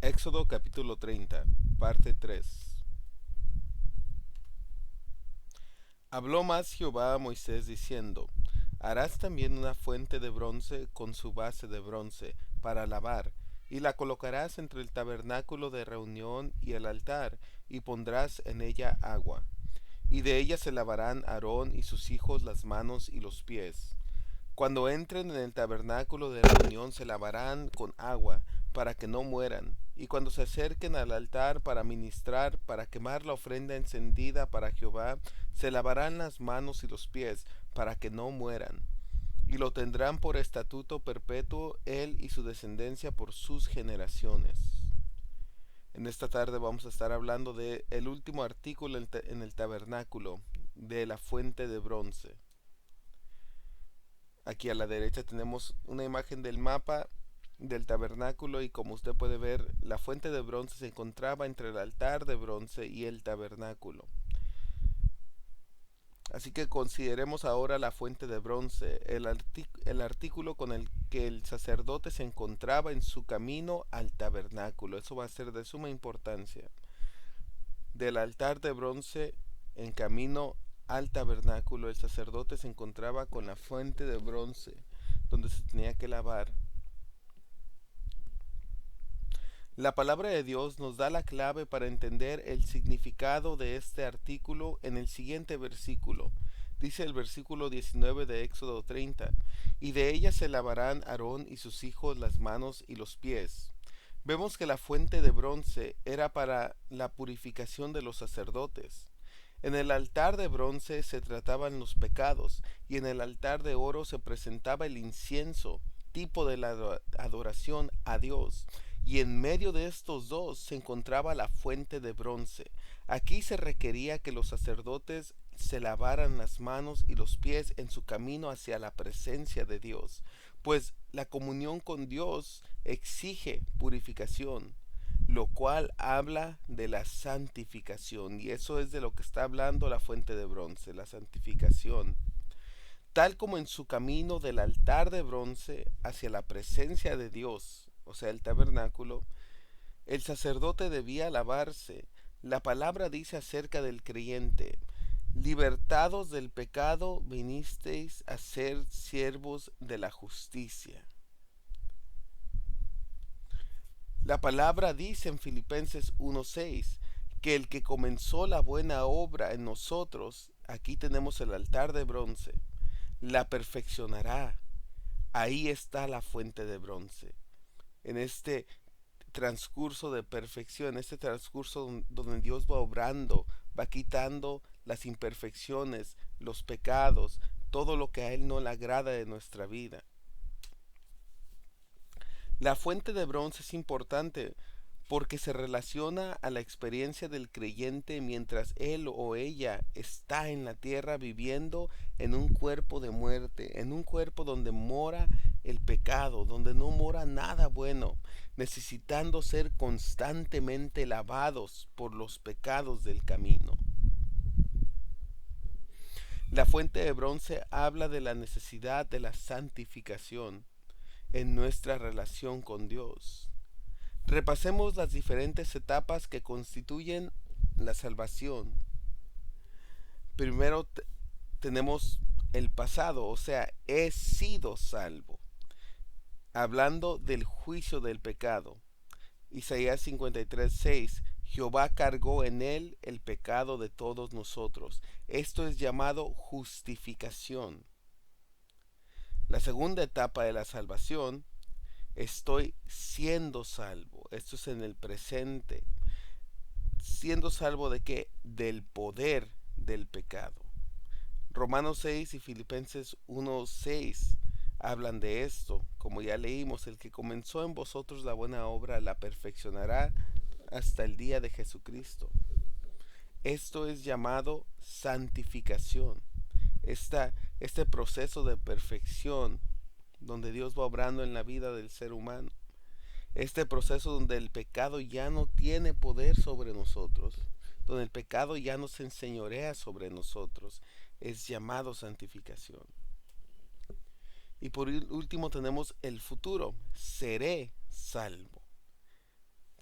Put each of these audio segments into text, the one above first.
Éxodo capítulo 30, parte 3. Habló más Jehová a Moisés diciendo: Harás también una fuente de bronce con su base de bronce para lavar, y la colocarás entre el tabernáculo de reunión y el altar, y pondrás en ella agua. Y de ella se lavarán Aarón y sus hijos las manos y los pies. Cuando entren en el tabernáculo de reunión se lavarán con agua, para que no mueran. Y cuando se acerquen al altar para ministrar, para quemar la ofrenda encendida para Jehová, se lavarán las manos y los pies, para que no mueran. Y lo tendrán por estatuto perpetuo él y su descendencia por sus generaciones. En esta tarde vamos a estar hablando de el último artículo en el tabernáculo, de la fuente de bronce. Aquí a la derecha tenemos una imagen del mapa del tabernáculo y como usted puede ver, la fuente de bronce se encontraba entre el altar de bronce y el tabernáculo. Así que consideremos ahora la fuente de bronce, el artículo con el que el sacerdote se encontraba en su camino al tabernáculo. Eso va a ser de suma importancia. Del altar de bronce en camino al tabernáculo, el sacerdote se encontraba con la fuente de bronce donde se tenía que lavar. La palabra de Dios nos da la clave para entender el significado de este artículo en el siguiente versículo. Dice el versículo 19 de Éxodo 30, y de ella se lavarán Aarón y sus hijos las manos y los pies. Vemos que la fuente de bronce era para la purificación de los sacerdotes. En el altar de bronce se trataban los pecados y en el altar de oro se presentaba el incienso, tipo de la adoración a Dios. Y en medio de estos dos se encontraba la fuente de bronce. Aquí se requería que los sacerdotes se lavaran las manos y los pies en su camino hacia la presencia de Dios, pues la comunión con Dios exige purificación, lo cual habla de la santificación, y eso es de lo que está hablando la fuente de bronce, la santificación. Tal como en su camino del altar de bronce hacia la presencia de Dios, o sea, el tabernáculo, el sacerdote debía lavarse. La palabra dice acerca del creyente: libertados del pecado vinisteis a ser siervos de la justicia. La palabra dice en Filipenses 1:6 que el que comenzó la buena obra en nosotros, aquí tenemos el altar de bronce, la perfeccionará. Ahí está la fuente de bronce. En este transcurso de perfección, este transcurso donde Dios va obrando, va quitando las imperfecciones, los pecados, todo lo que a Él no le agrada de nuestra vida. La fuente de bronce es importante porque se relaciona a la experiencia del creyente mientras él o ella está en la tierra viviendo en un cuerpo de muerte, en un cuerpo donde mora el pecado, donde no mora nada bueno, necesitando ser constantemente lavados por los pecados del camino. La fuente de bronce habla de la necesidad de la santificación en nuestra relación con Dios. Repasemos las diferentes etapas que constituyen la salvación. Primero tenemos el pasado, o sea, he sido salvo, hablando del juicio del pecado. Isaías 53:6, Jehová cargó en él el pecado de todos nosotros. Esto es llamado justificación. La segunda etapa de la salvación: estoy siendo salvo. Esto es en el presente. ¿Siendo salvo de qué? Del poder del pecado. Romanos 6 y Filipenses 1:6 hablan de esto. Como ya leímos, el que comenzó en vosotros la buena obra la perfeccionará hasta el día de Jesucristo. Esto es llamado santificación. Este proceso de perfección donde Dios va obrando en la vida del ser humano. Este proceso donde el pecado ya no tiene poder sobre nosotros, donde el pecado ya no se enseñorea sobre nosotros, es llamado santificación. Y por último tenemos el futuro: seré salvo.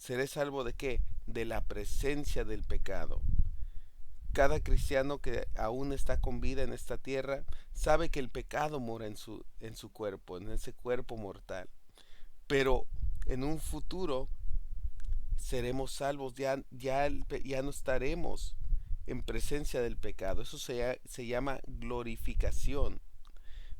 ¿Seré salvo de qué? De la presencia del pecado. Cada cristiano que aún está con vida en esta tierra sabe que el pecado mora en su cuerpo, en ese cuerpo mortal. Pero en un futuro seremos salvos, ya no estaremos en presencia del pecado. Eso se llama glorificación.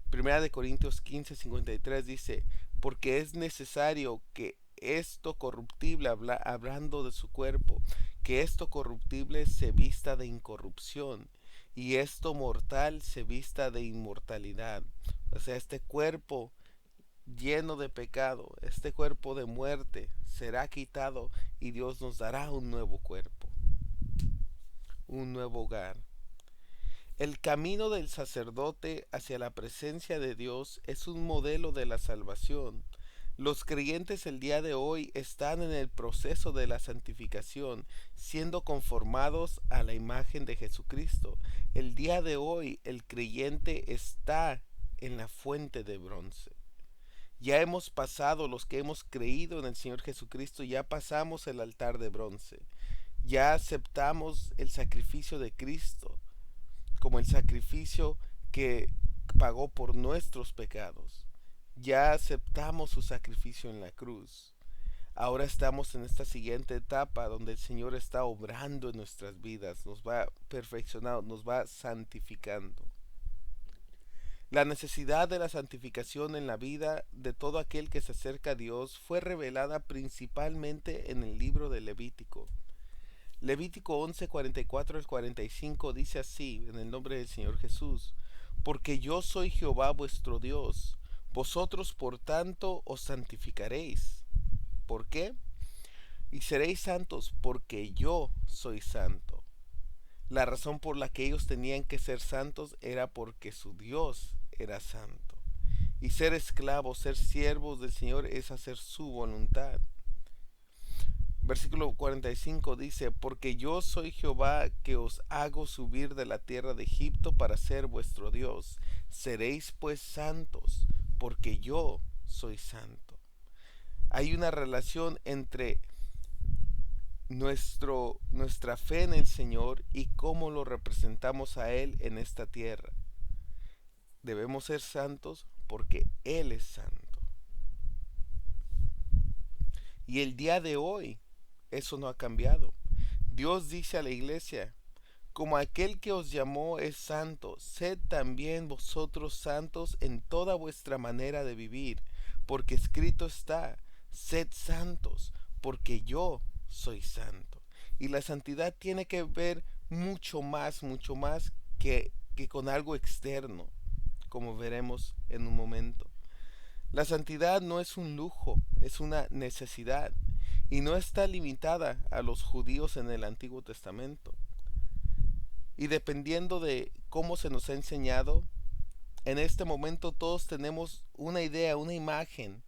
Primera de Corintios 15:53 dice, porque es necesario que esto corruptible, hablando de su cuerpo, que esto corruptible se vista de incorrupción y esto mortal se vista de inmortalidad. O sea, este cuerpo lleno de pecado, este cuerpo de muerte, será quitado y Dios nos dará un nuevo cuerpo, un nuevo hogar. El camino del sacerdote hacia la presencia de Dios es un modelo de la salvación. Los creyentes el día de hoy están en el proceso de la santificación, siendo conformados a la imagen de Jesucristo. El día de hoy el creyente está en la fuente de bronce. Ya hemos pasado, los que hemos creído en el Señor Jesucristo, ya pasamos el altar de bronce. Ya aceptamos el sacrificio de Cristo como el sacrificio que pagó por nuestros pecados. Ya aceptamos su sacrificio en la cruz. Ahora estamos en esta siguiente etapa donde el Señor está obrando en nuestras vidas, nos va perfeccionando, nos va santificando. La necesidad de la santificación en la vida de todo aquel que se acerca a Dios fue revelada principalmente en el libro de Levítico. Levítico 11, 44 al 45 dice así, en el nombre del Señor Jesús, porque yo soy Jehová vuestro Dios, vosotros por tanto os santificaréis. ¿Por qué? Y seréis santos porque yo soy santo. La razón por la que ellos tenían que ser santos era porque su Dios era santo. Y ser esclavos, ser siervos del Señor es hacer su voluntad. Versículo 45 dice, porque yo soy Jehová que os hago subir de la tierra de Egipto para ser vuestro Dios. Seréis pues santos, porque yo soy santo. Hay una relación entre nuestra fe en el Señor y cómo lo representamos a Él en esta tierra. Debemos ser santos porque Él es santo. Y el día de hoy eso no ha cambiado. Dios dice a la iglesia, como aquel que os llamó es santo, sed también vosotros santos en toda vuestra manera de vivir, porque escrito está, sed santos, porque yo soy santo. Y la santidad tiene que ver mucho más que con algo externo, como veremos en un momento. La santidad no es un lujo, es una necesidad y no está limitada a los judíos en el Antiguo Testamento. Y dependiendo de cómo se nos ha enseñado, en este momento todos tenemos una idea, una imagen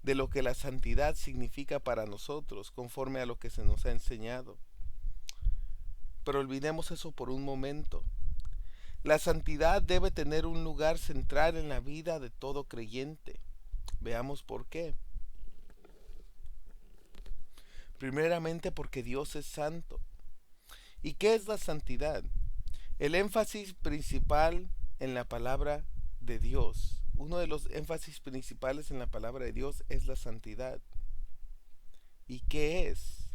de lo que la santidad significa para nosotros, conforme a lo que se nos ha enseñado. Pero olvidemos eso por un momento. La santidad debe tener un lugar central en la vida de todo creyente. Veamos por qué. Primeramente porque Dios es santo. ¿Y qué es la santidad? El énfasis principal en la palabra de Dios. Uno de los énfasis principales en la palabra de Dios es la santidad. ¿Y qué es?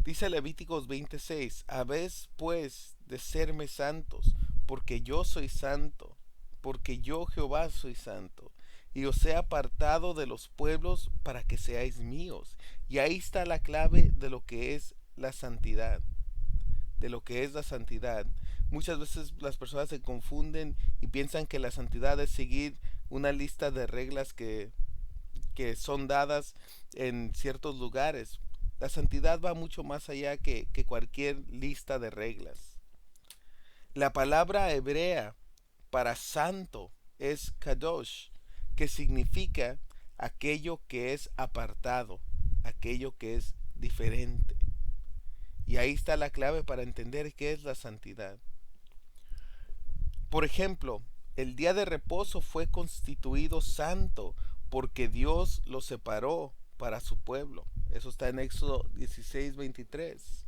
Dice Levíticos 26, habéis pues de serme santos, porque yo soy santo, porque yo Jehová soy santo, y os he apartado de los pueblos para que seáis míos. Y ahí está la clave de lo que es la santidad. De lo que es la santidad. Muchas veces las personas se confunden y piensan que la santidad es seguir una lista de reglas que son dadas en ciertos lugares. La santidad va mucho más allá que cualquier lista de reglas. La palabra hebrea para santo es kadosh, que significa aquello que es apartado, aquello que es diferente. Y ahí está la clave para entender qué es la santidad. Por ejemplo, el día de reposo fue constituido santo porque Dios lo separó para su pueblo. Eso está en Éxodo 16:23.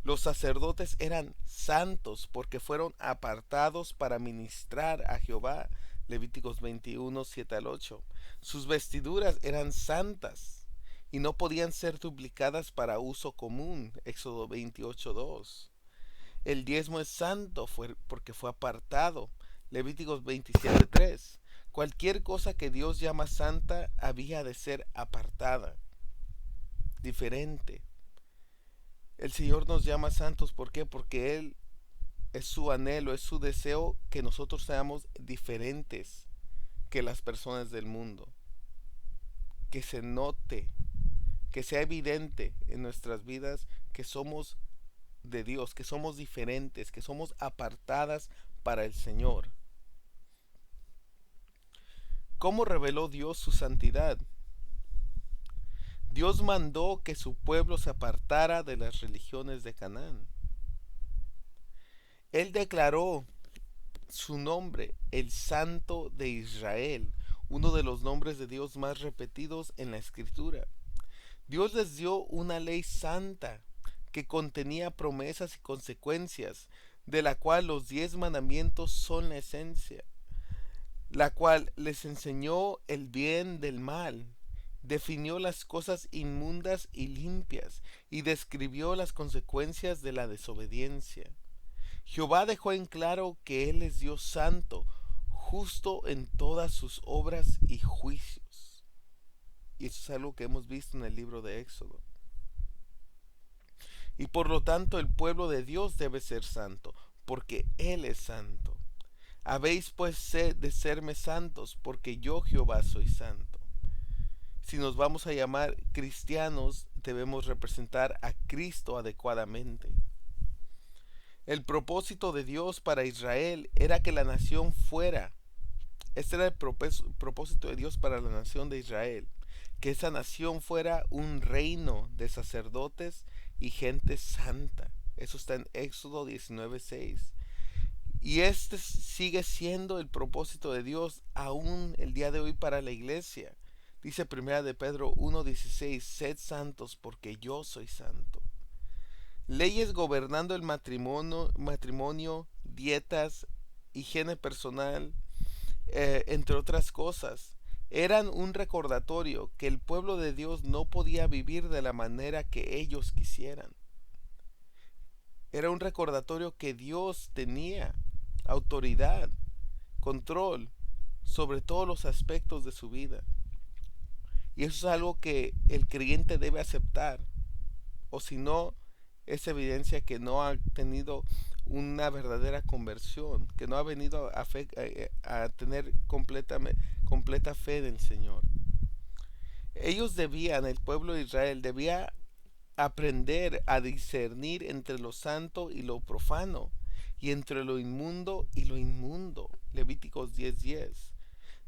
Los sacerdotes eran santos porque fueron apartados para ministrar a Jehová. Levíticos 21, 7 al 8. Sus vestiduras eran santas y no podían ser duplicadas para uso común. Éxodo 28, 2. El diezmo es santo porque fue apartado. Levíticos 27, 3. Cualquier cosa que Dios llama santa había de ser apartada, diferente. El Señor nos llama santos, ¿por qué? Porque Él es su anhelo, es su deseo que nosotros seamos diferentes que las personas del mundo. Que se note, que sea evidente en nuestras vidas que somos de Dios, que somos diferentes, que somos apartadas para el Señor. ¿Cómo reveló Dios su santidad? Dios mandó que su pueblo se apartara de las religiones de Canaán. Él declaró su nombre, el Santo de Israel, uno de los nombres de Dios más repetidos en la Escritura. Dios les dio una ley santa que contenía promesas y consecuencias, de la cual los 10 mandamientos son la esencia, la cual les enseñó el bien del mal, definió las cosas inmundas y limpias, y describió las consecuencias de la desobediencia. Jehová dejó en claro que Él es Dios santo, justo en todas sus obras y juicios. Y eso es algo que hemos visto en el libro de Éxodo. Y por lo tanto el pueblo de Dios debe ser santo, porque Él es santo. Habéis pues sed de serme santos, porque yo Jehová soy santo. Si nos vamos a llamar cristianos, debemos representar a Cristo adecuadamente. El propósito de Dios para Israel era que la nación fuera. Este era el propósito de Dios para la nación de Israel. Que esa nación fuera un reino de sacerdotes y gente santa. Eso está en Éxodo 19:6. Y este sigue siendo el propósito de Dios aún el día de hoy para la iglesia. Dice primera de Pedro 1:16, sed santos porque yo soy santo. Leyes gobernando el matrimonio, dietas, higiene personal, entre otras cosas, eran un recordatorio que el pueblo de Dios no podía vivir de la manera que ellos quisieran. Era un recordatorio que Dios tenía autoridad, control sobre todos los aspectos de su vida. Y eso es algo que el creyente debe aceptar. O si no, es evidencia que no ha tenido una verdadera conversión, que no ha venido a tener completa fe en el Señor. Ellos debían, el pueblo de Israel debía aprender a discernir entre lo santo y lo profano, y entre lo inmundo y lo inmundo. Levíticos 10:10.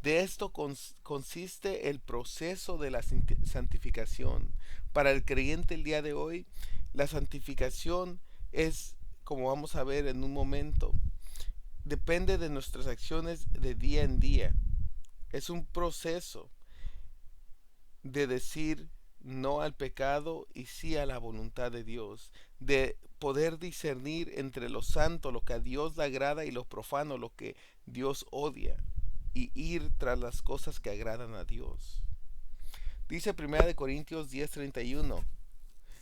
De esto consiste el proceso de la santificación. Para el creyente el día de hoy, la santificación es, como vamos a ver en un momento, depende de nuestras acciones de día en día. Es un proceso de decir no al pecado y sí a la voluntad de Dios, de poder discernir entre lo santo, lo que a Dios le agrada, y lo profano, lo que Dios odia, y ir tras las cosas que agradan a Dios. Dice 1 Corintios 10:31,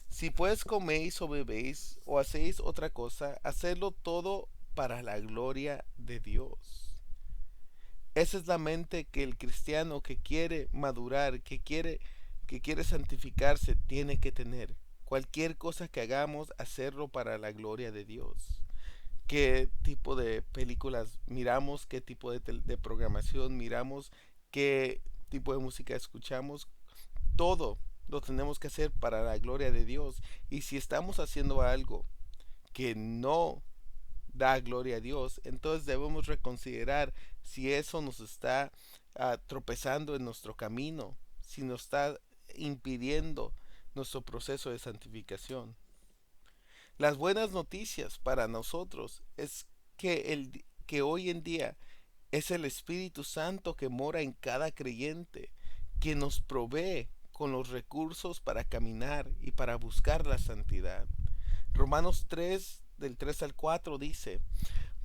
si pues coméis o bebéis o hacéis otra cosa, hacedlo todo para la gloria de Dios. Esa es la mente que el cristiano que quiere madurar, que quiere santificarse, tiene que tener. Cualquier cosa que hagamos, hacerlo para la gloria de Dios. Qué tipo de películas miramos, qué tipo de programación miramos, qué tipo de música escuchamos, todo lo tenemos que hacer para la gloria de Dios. Y si estamos haciendo algo que no da gloria a Dios, entonces debemos reconsiderar si eso nos está tropezando en nuestro camino, si nos está impidiendo nuestro proceso de santificación. Las buenas noticias para nosotros es que hoy en día es el Espíritu Santo que mora en cada creyente, que nos provee con los recursos para caminar y para buscar la santidad. Romanos 3, del 3 al 4 dice,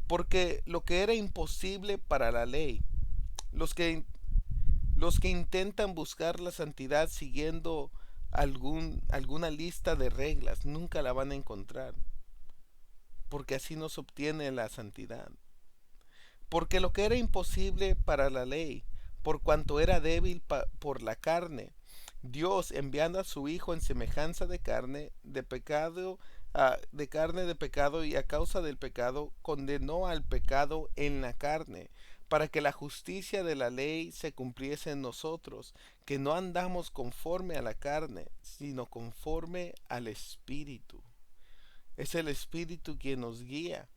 porque lo que era imposible para la ley, los que, los que intentan buscar la santidad siguiendo alguna lista de reglas, nunca la van a encontrar, porque así no se obtiene la santidad. Porque lo que era imposible para la ley, por cuanto era débil por la carne, Dios enviando a su Hijo en semejanza de carne, de pecado, de carne de pecado y a causa del pecado, condenó al pecado en la carne, para que la justicia de la ley se cumpliese en nosotros, que no andamos conforme a la carne, sino conforme al Espíritu. Es el Espíritu quien nos guía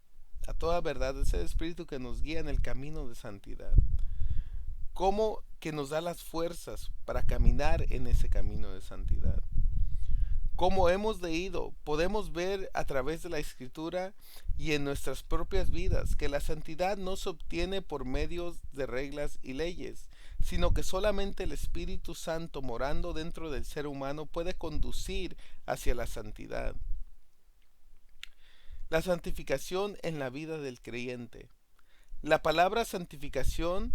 a toda verdad, es el Espíritu que nos guía en el camino de santidad. ¿Cómo que nos da las fuerzas para caminar en ese camino de santidad? Como hemos leído, podemos ver a través de la Escritura y en nuestras propias vidas que la santidad no se obtiene por medios de reglas y leyes, sino que solamente el Espíritu Santo morando dentro del ser humano puede conducir hacia la santidad. La santificación en la vida del creyente. La palabra santificación,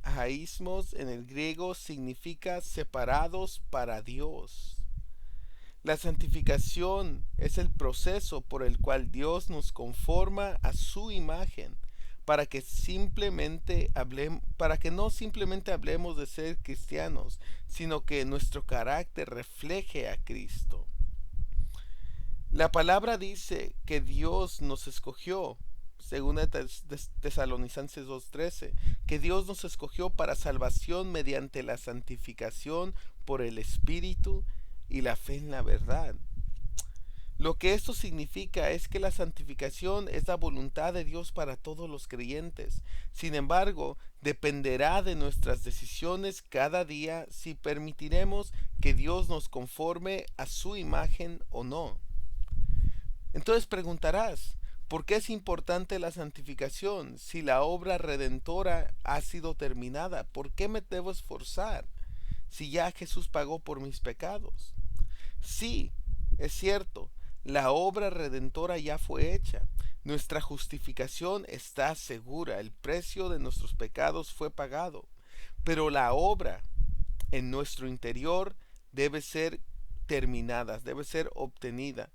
aísmos en el griego, significa separados para Dios. La santificación es el proceso por el cual Dios nos conforma a su imagen, para que no simplemente hablemos de ser cristianos, sino que nuestro carácter refleje a Cristo. La palabra dice que Dios nos escogió, según Tesalonicenses 2:13, que Dios nos escogió para salvación mediante la santificación por el Espíritu y la fe en la verdad. Lo que esto significa es que la santificación es la voluntad de Dios para todos los creyentes. Sin embargo, dependerá de nuestras decisiones cada día si permitiremos que Dios nos conforme a su imagen o no. Entonces preguntarás, ¿por qué es importante la santificación si la obra redentora ha sido terminada? ¿Por qué me debo esforzar si ya Jesús pagó por mis pecados? Sí, es cierto, la obra redentora ya fue hecha. Nuestra justificación está segura, el precio de nuestros pecados fue pagado. Pero la obra en nuestro interior debe ser terminada, debe ser obtenida.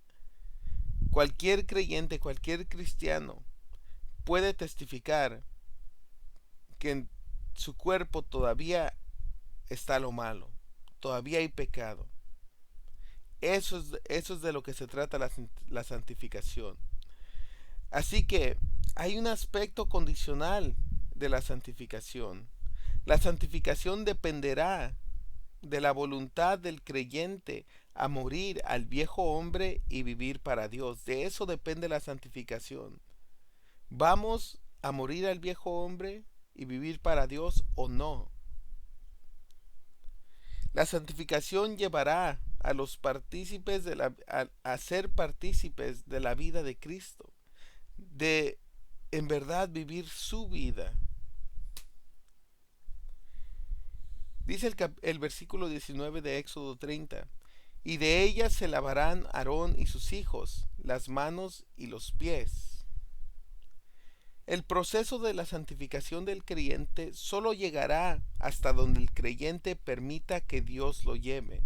Cualquier creyente, cualquier cristiano puede testificar que en su cuerpo todavía está lo malo, todavía hay pecado. Eso es de lo que se trata la santificación. Así que hay un aspecto condicional de la santificación. La santificación dependerá de la voluntad del creyente a morir al viejo hombre y vivir para Dios. De eso depende la santificación. ¿Vamos a morir al viejo hombre y vivir para Dios o no? La santificación llevará a los partícipes a ser partícipes de la vida de Cristo, de en verdad vivir su vida. Dice el versículo 19 de Éxodo 30, y de ella se lavarán Aarón y sus hijos las manos y los pies. El proceso de la santificación del creyente solo llegará hasta donde el creyente permita que Dios lo lleve.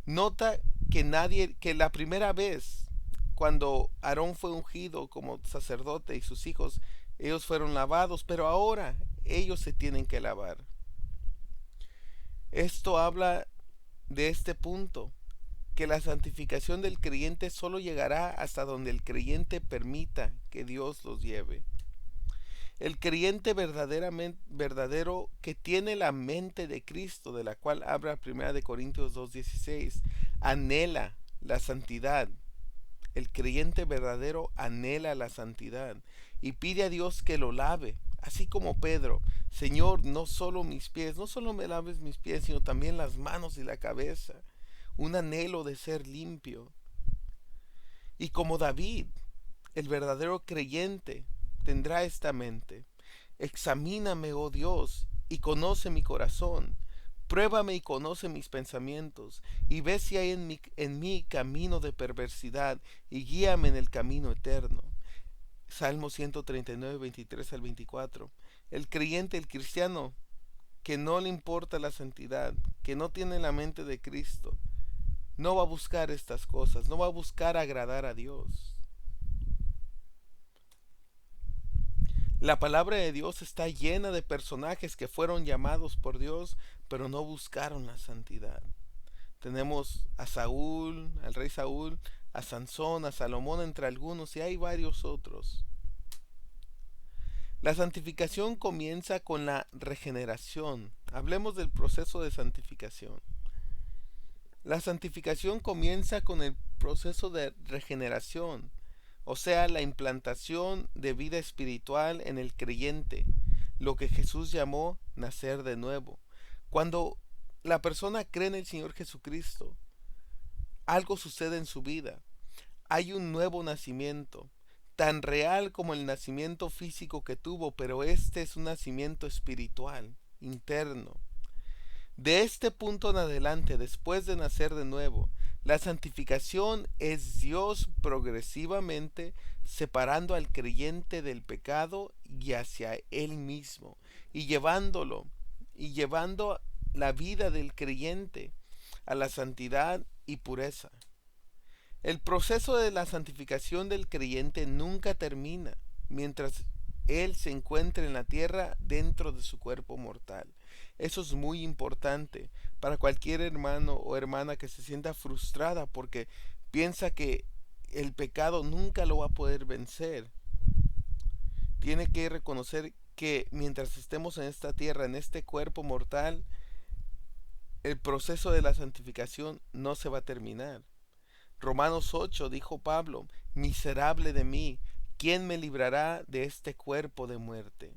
Nota que la primera vez cuando Aarón fue ungido como sacerdote y sus hijos, ellos fueron lavados, pero ahora ellos se tienen que lavar. Esto habla de este punto, que la santificación del creyente solo llegará hasta donde el creyente permita que Dios los lleve. El creyente verdadero que tiene la mente de Cristo, de la cual habla 1 Corintios 2:16, anhela la santidad. El creyente verdadero anhela la santidad y pide a Dios que lo lave, así como Pedro: Señor, no solo mis pies, no solo me laves mis pies, sino también las manos y la cabeza. Un anhelo de ser limpio. Y como David, el verdadero creyente tendrá esta mente: examíname, oh Dios, y conoce mi corazón, Pruébame y conoce mis pensamientos, y ve si hay en mí camino de perversidad, y guíame en el camino eterno. Salmo 139, 23 al 24. El creyente, el cristiano, que no le importa la santidad, que no tiene la mente de Cristo, no va a buscar estas cosas, no va a buscar agradar a Dios. La palabra de Dios está llena de personajes que fueron llamados por Dios, pero no buscaron la santidad. Tenemos a Saúl, al rey Saúl, a Sansón, a Salomón, entre algunos, y hay varios otros. La santificación comienza con la regeneración. Hablemos del proceso de santificación. La santificación comienza con el proceso de regeneración, o sea, la implantación de vida espiritual en el creyente, lo que Jesús llamó nacer de nuevo. Cuando la persona cree en el Señor Jesucristo, algo sucede en su vida. Hay un nuevo nacimiento, tan real como el nacimiento físico que tuvo, pero este es un nacimiento espiritual, interno. De este punto en adelante, después de nacer de nuevo, la santificación es Dios progresivamente separando al creyente del pecado y hacia Él mismo, y llevando la vida del creyente a la santidad y pureza. El proceso de la santificación del creyente nunca termina mientras él se encuentre en la tierra dentro de su cuerpo mortal. Eso es muy importante para cualquier hermano o hermana que se sienta frustrada porque piensa que el pecado nunca lo va a poder vencer. Tiene que reconocer que mientras estemos en esta tierra, en este cuerpo mortal, el proceso de la santificación no se va a terminar. Romanos 8 dijo Pablo, miserable de mí, ¿quién me librará de este cuerpo de muerte?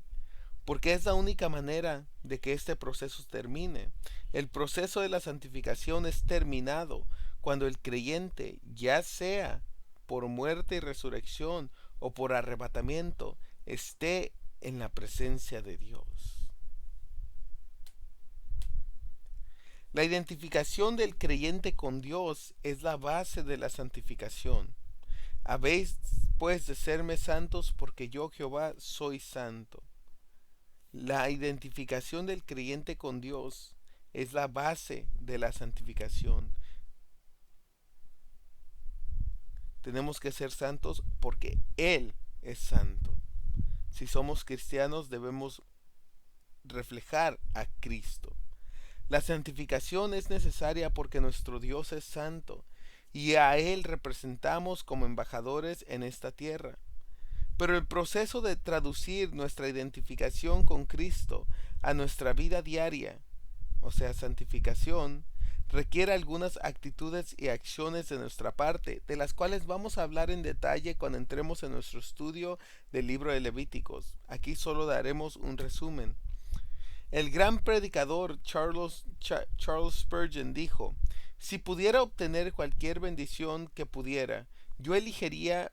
Porque es la única manera de que este proceso termine. El proceso de la santificación es terminado cuando el creyente, ya sea por muerte y resurrección o por arrebatamiento, esté en la presencia de Dios. La identificación del creyente con Dios es la base de la santificación. Habéis pues de serme santos porque yo Jehová soy santo. La identificación del creyente con Dios es la base de la santificación. Tenemos que ser santos porque Él es santo. Si somos cristianos debemos reflejar a Cristo. La santificación es necesaria porque nuestro Dios es santo y a Él representamos como embajadores en esta tierra. Pero el proceso de traducir nuestra identificación con Cristo a nuestra vida diaria, o sea, santificación, requiere algunas actitudes y acciones de nuestra parte, de las cuales vamos a hablar en detalle cuando entremos en nuestro estudio del libro de Levíticos. Aquí solo daremos un resumen. El gran predicador Charles Spurgeon dijo, si pudiera obtener cualquier bendición que pudiera, yo elegiría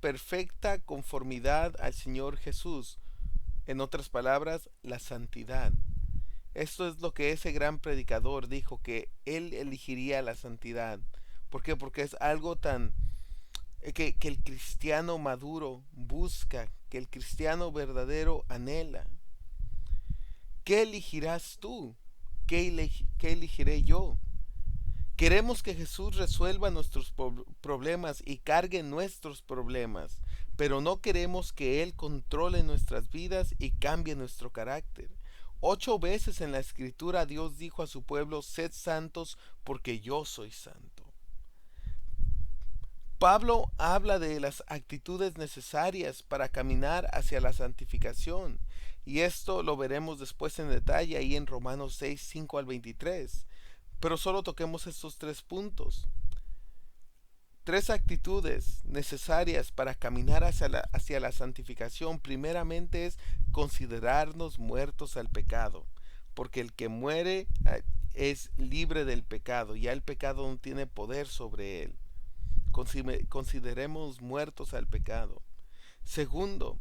perfecta conformidad al Señor Jesús. En otras palabras, la santidad. Esto es lo que ese gran predicador dijo, que él elegiría la santidad. ¿Por qué? Porque es algo tan que el cristiano maduro busca, que el cristiano verdadero anhela. ¿Qué elegirás tú? ¿Qué elegiré yo? Queremos que Jesús resuelva nuestros problemas y cargue nuestros problemas, pero no queremos que Él controle nuestras vidas y cambie nuestro carácter. 8 veces en la Escritura Dios dijo a su pueblo, sed santos porque yo soy santo. Pablo habla de las actitudes necesarias para caminar hacia la santificación, y esto lo veremos después en detalle ahí en Romanos 6, 5 al 23. Pero solo toquemos estos 3 puntos. 3 actitudes necesarias para caminar hacia la santificación. Primeramente es considerarnos muertos al pecado, porque el que muere es libre del pecado, ya el pecado no tiene poder sobre él. Consideremos muertos al pecado. Segundo,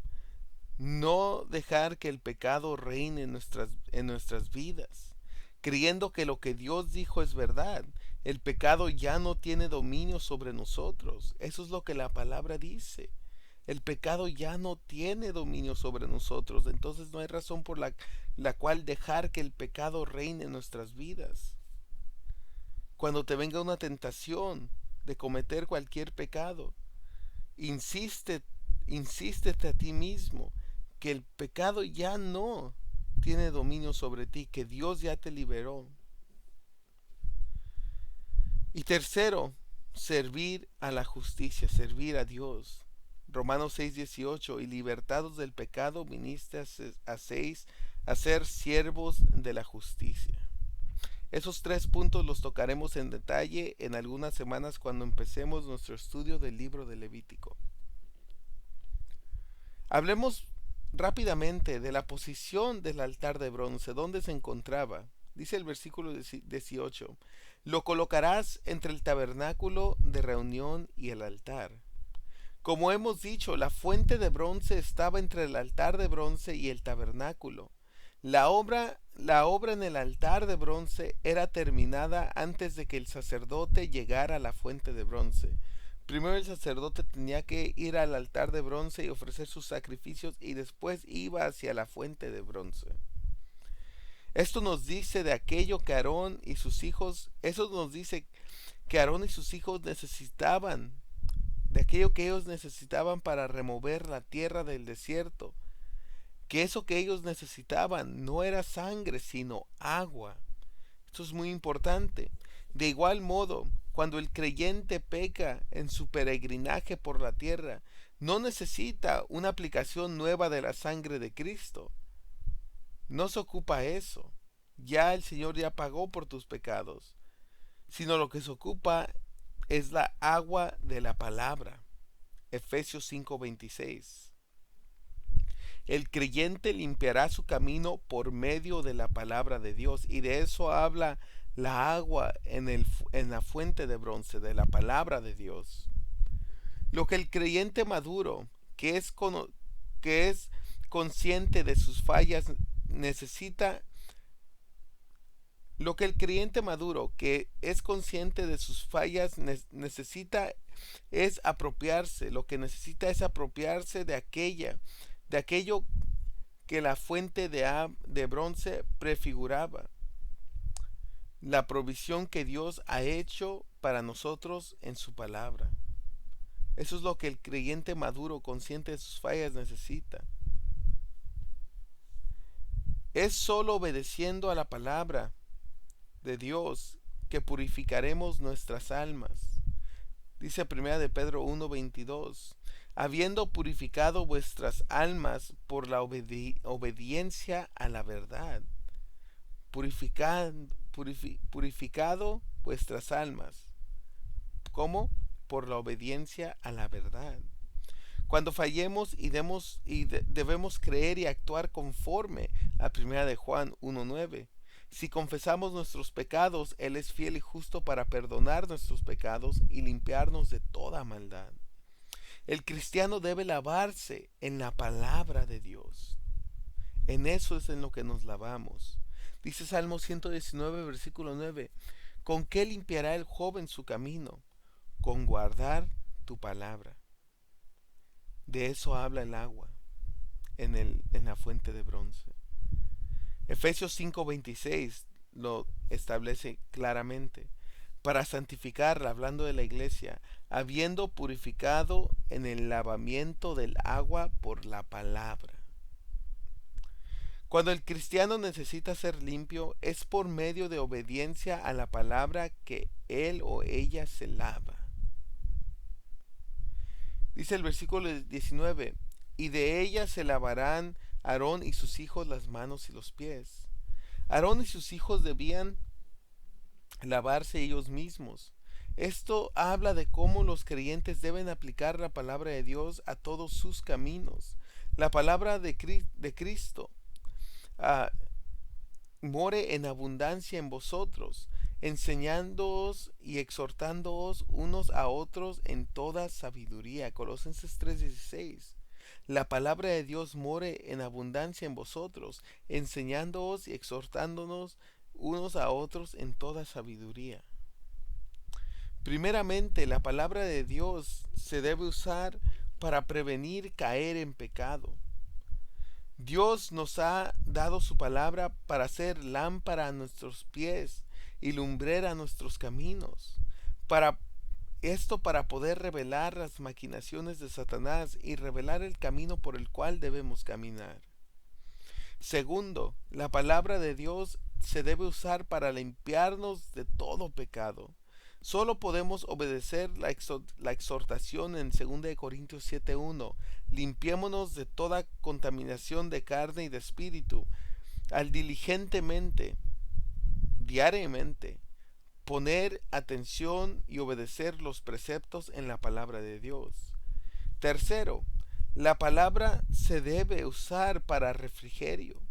no dejar que el pecado reine en nuestras vidas. creyendo que lo que Dios dijo es verdad. El pecado ya no tiene dominio sobre nosotros. Eso es lo que la palabra dice. El pecado ya no tiene dominio sobre nosotros. Entonces no hay razón por la cual dejar que el pecado reine en nuestras vidas. Cuando te venga una tentación de cometer cualquier pecado, insiste, insístete a ti mismo que el pecado ya no tiene dominio sobre ti, que Dios ya te liberó. Y tercero, servir a la justicia, servir a Dios. Romanos 6:18, y libertados del pecado viniste a ser siervos de la justicia. Esos tres puntos los tocaremos en detalle en algunas semanas cuando empecemos nuestro estudio del libro de Levítico. Hablemos rápidamente de la posición del altar de bronce, dónde se encontraba. Dice el versículo 18, lo colocarás entre el tabernáculo de reunión y el altar. Como hemos dicho, la fuente de bronce estaba entre el altar de bronce y el tabernáculo. La obra en el altar de bronce era terminada antes de que el sacerdote llegara a la fuente de bronce. Primero el sacerdote tenía que ir al altar de bronce y ofrecer sus sacrificios y después iba hacia la fuente de bronce. Esto nos dice de aquello que Aarón y sus hijos, eso nos dice que Aarón y sus hijos necesitaban, de aquello que ellos necesitaban para remover la tierra del desierto, que eso que ellos necesitaban no era sangre, sino agua. Esto es muy importante. De igual modo, cuando el creyente peca en su peregrinaje por la tierra, no necesita una aplicación nueva de la sangre de Cristo. No se ocupa eso. Ya el Señor ya pagó por tus pecados. Sino lo que se ocupa es la agua de la palabra. Efesios 5:26. El creyente limpiará su camino por medio de la palabra de Dios. Y de eso habla la agua en la fuente de bronce, de la palabra de Dios. Lo que el creyente maduro, que es consciente de sus fallas, necesita, lo que el creyente maduro, que es consciente de sus fallas, necesita es apropiarse, lo que necesita es apropiarse de aquello que la fuente de bronce prefiguraba, la provisión que Dios ha hecho para nosotros en su palabra. Eso es lo que el creyente maduro, consciente de sus fallas, necesita. Es solo obedeciendo a la palabra de Dios que purificaremos nuestras almas. Dice 1 de Pedro 1:22, habiendo purificado vuestras almas por la obediencia a la verdad. Purificado vuestras almas. ¿Cómo? Por la obediencia a la verdad. Cuando fallemos debemos creer y actuar conforme a 1 de Juan 1:9. Si confesamos nuestros pecados, Él es fiel y justo para perdonar nuestros pecados y limpiarnos de toda maldad. El cristiano debe lavarse en la palabra de Dios. En eso es en lo que nos lavamos. Dice Salmo 119, versículo 9, ¿con qué limpiará el joven su camino? Con guardar tu palabra. De eso habla el agua en la fuente de bronce. Efesios 5:26 lo establece claramente. Para santificarla, hablando de la iglesia, habiendo purificado en el lavamiento del agua por la palabra. Cuando el cristiano necesita ser limpio, es por medio de obediencia a la palabra que él o ella se lava. Dice el versículo 19, y de ella se lavarán Aarón y sus hijos las manos y los pies. Aarón y sus hijos debían lavarse ellos mismos. Esto habla de cómo los creyentes deben aplicar la palabra de Dios a todos sus caminos. La palabra de Cristo more en abundancia en vosotros, enseñándoos y exhortándoos unos a otros en toda sabiduría. Colosenses 3:16. La palabra de Dios more en abundancia en vosotros, enseñándoos y exhortándonos unos a otros en toda sabiduría. Primeramente, la palabra de Dios se debe usar para prevenir caer en pecado. Dios nos ha dado su palabra para ser lámpara a nuestros pies y lumbrera a nuestros caminos. Para para poder revelar las maquinaciones de Satanás y revelar el camino por el cual debemos caminar. Segundo, la palabra de Dios se debe usar para limpiarnos de todo pecado. Solo podemos obedecer la exhortación en 2 Corintios 7:1. Limpiémonos de toda contaminación de carne y de espíritu, al diligentemente, diariamente, poner atención y obedecer los preceptos en la palabra de Dios. Tercero, la palabra se debe usar para refrigerio.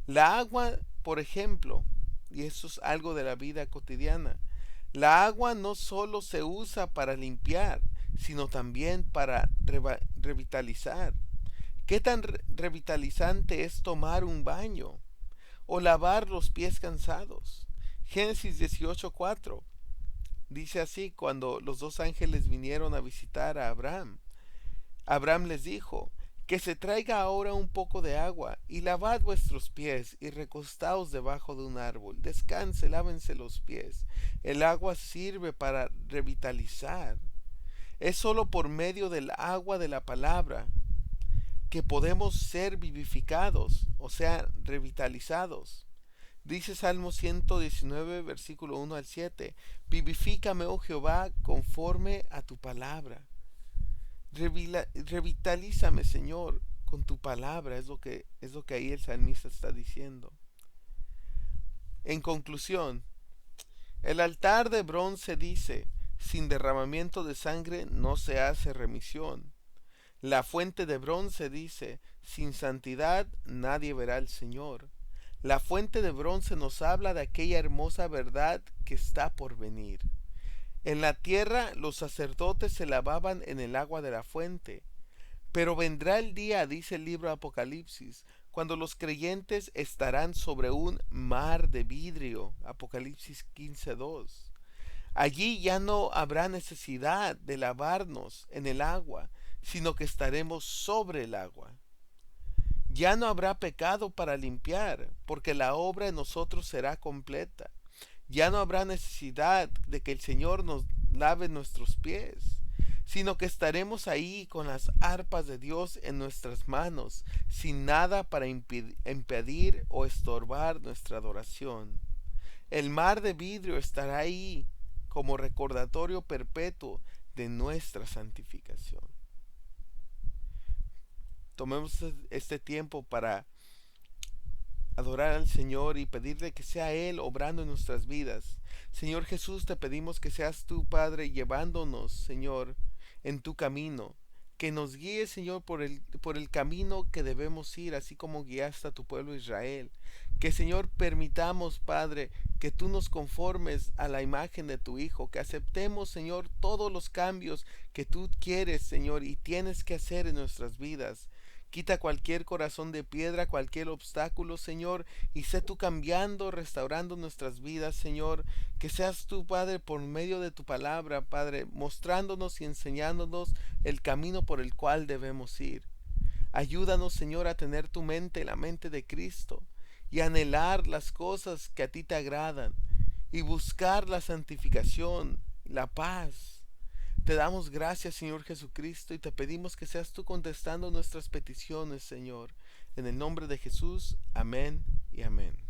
La agua, por ejemplo, y eso es algo de la vida cotidiana, la agua no solo se usa para limpiar, sino también para revitalizar. ¿Qué tan revitalizante es tomar un baño o lavar los pies cansados? Génesis 18:4 dice así: cuando los dos ángeles vinieron a visitar a Abraham, Abraham les dijo: que se traiga ahora un poco de agua, y lavad vuestros pies, y recostaos debajo de un árbol. Descanse, lávense los pies. El agua sirve para revitalizar. Es solo por medio del agua de la palabra que podemos ser vivificados, o sea, revitalizados. Dice Salmo 119, versículo 1 al 7: vivifícame, oh Jehová, conforme a tu palabra. Revitalízame, Señor, con tu palabra, es lo que ahí el salmista está diciendo. En conclusión, el altar de bronce dice: sin derramamiento de sangre no se hace remisión. La fuente de bronce dice: sin santidad nadie verá al Señor. La fuente de bronce nos habla de aquella hermosa verdad que está por venir. En la tierra los sacerdotes se lavaban en el agua de la fuente, pero vendrá el día, dice el libro de Apocalipsis, cuando los creyentes estarán sobre un mar de vidrio. Apocalipsis 15:2. Allí ya no habrá necesidad de lavarnos en el agua, sino que estaremos sobre el agua. Ya no habrá pecado para limpiar, porque la obra en nosotros será completa. Ya no habrá necesidad de que el Señor nos lave nuestros pies, sino que estaremos ahí con las arpas de Dios en nuestras manos, sin nada para impedir o estorbar nuestra adoración. El mar de vidrio estará ahí como recordatorio perpetuo de nuestra santificación. Tomemos este tiempo para adorar al Señor y pedirle que sea Él obrando en nuestras vidas. Señor Jesús, te pedimos que seas tú, Padre, llevándonos, Señor, en tu camino. Que nos guíes, Señor, por el camino que debemos ir, así como guiaste a tu pueblo Israel. Que, Señor, permitamos, Padre, que tú nos conformes a la imagen de tu Hijo. Que aceptemos, Señor, todos los cambios que tú quieres, Señor, y tienes que hacer en nuestras vidas. Quita cualquier corazón de piedra, cualquier obstáculo, Señor, y sé tú cambiando, restaurando nuestras vidas, Señor. Que seas tú, Padre, por medio de tu palabra, Padre, mostrándonos y enseñándonos el camino por el cual debemos ir. Ayúdanos, Señor, a tener tu mente, la mente de Cristo, y anhelar las cosas que a ti te agradan, y buscar la santificación, la paz. Te damos gracias, Señor Jesucristo, y te pedimos que seas tú contestando nuestras peticiones, Señor. En el nombre de Jesús, amén y amén.